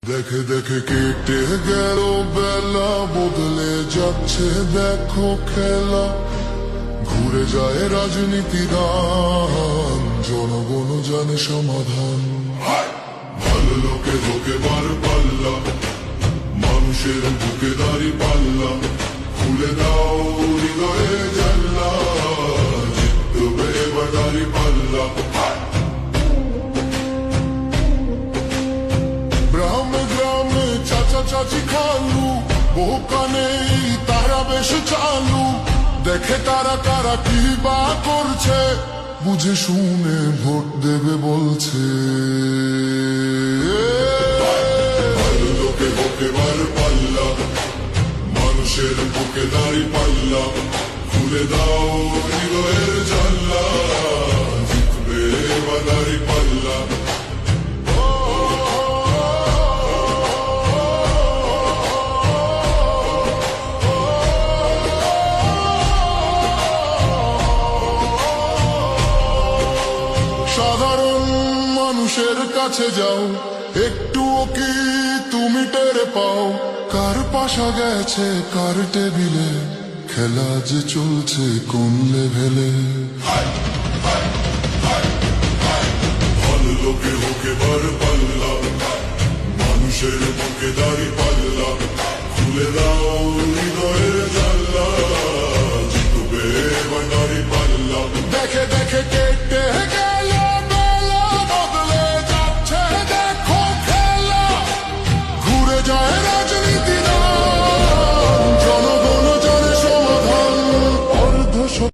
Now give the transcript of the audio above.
দেখে দেখে কেটে গেল বেলা, বদলে যাচ্ছে দেখো খেলা। ঘুরে যায় রাজনীতি দান, জনগণ জানে সমাধান। ভালো লোকে ঢোকে বার পাল্লা, মানুষের বুকে দাঁড়ি পাল্লা। খুলে দাও হৃদয়ে জানলা, জিতবে এবার দাঁড়ি পাল্লা। গ্রামে গ্রামে চাচা চাচি খালু, বোকানে তারা বেশ চালু। দেখে তারা কারা কি বা করছে, বুঝে শুনে ভোট দেবে বলছে। ভালো লোকে হোকে বার পাল্লা, মানুষের বুকে দাঁড়ি পাল্লা। খুলে দাও হৃদয়ের জানলা, জিতবে এবার দাঁড়ি পাল্লা। সাধারণ মানুষের কাছে যাও, একটুও কি তুমি টের পাও? কার পাশা গেছে কার টেবিলে, খেলা যে চলছে কোন লেভেলে। ভালো লোকে হোকে বার পাল্লা, মানুষের বুকে দাঁড়ি পাল্লা। খুলে দাও